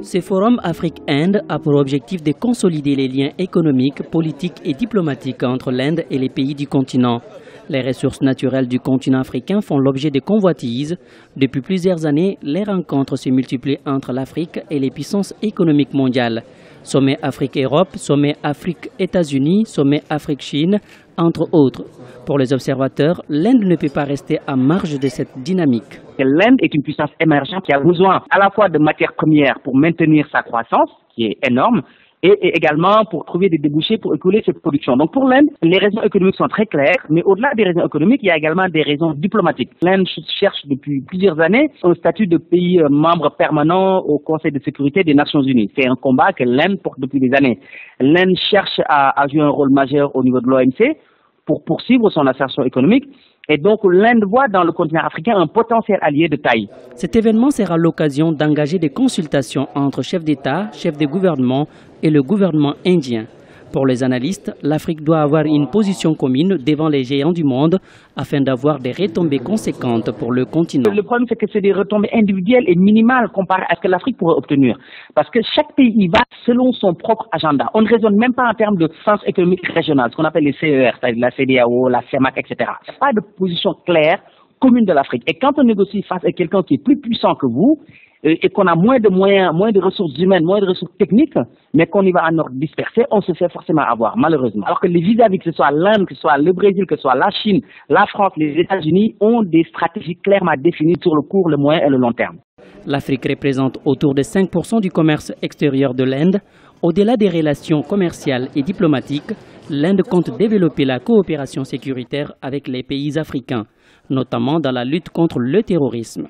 Ce forum Afrique-Inde a pour objectif de consolider les liens économiques, politiques et diplomatiques entre l'Inde et les pays du continent. Les ressources naturelles du continent africain font l'objet de convoitises. Depuis plusieurs années, les rencontres se multiplient entre l'Afrique et les puissances économiques mondiales. Sommet Afrique-Europe, sommet Afrique-États-Unis, sommet Afrique-Chine, entre autres. Pour les observateurs, l'Inde ne peut pas rester à marge de cette dynamique. L'Inde est une puissance émergente qui a besoin à la fois de matières premières pour maintenir sa croissance, qui est énorme, et également pour trouver des débouchés pour écouler cette production. Donc pour l'Inde, les raisons économiques sont très claires, mais au-delà des raisons économiques, il y a également des raisons diplomatiques. L'Inde cherche depuis plusieurs années un statut de pays membre permanent au Conseil de sécurité des Nations Unies. C'est un combat que l'Inde porte depuis des années. L'Inde cherche à jouer un rôle majeur au niveau de l'OMC pour poursuivre son ascension économique. Et donc l'Inde voit dans le continent africain un potentiel allié de taille. Cet événement sera l'occasion d'engager des consultations entre chefs d'État, chefs de gouvernement et le gouvernement indien. Pour les analystes, l'Afrique doit avoir une position commune devant les géants du monde afin d'avoir des retombées conséquentes pour le continent. Le problème, c'est que c'est des retombées individuelles et minimales comparées à ce que l'Afrique pourrait obtenir. Parce que chaque pays y va selon son propre agenda. On ne raisonne même pas en termes de puissance économique régionale, ce qu'on appelle les CER, c'est-à-dire la CEDEAO, la CEMAC, etc. Il n'y a pas de position claire commune de l'Afrique. Et quand on négocie face à quelqu'un qui est plus puissant que vous, et qu'on a moins de moyens, moins de ressources humaines, moins de ressources techniques, mais qu'on y va en ordre dispersé, on se fait forcément avoir, malheureusement. Alors que les vis-à-vis, que ce soit l'Inde, que ce soit le Brésil, que ce soit la Chine, la France, les États-Unis, ont des stratégies clairement définies sur le court, le moyen et le long terme. L'Afrique représente autour de 5% du commerce extérieur de l'Inde. Au-delà des relations commerciales et diplomatiques, l'Inde compte développer la coopération sécuritaire avec les pays africains, notamment dans la lutte contre le terrorisme.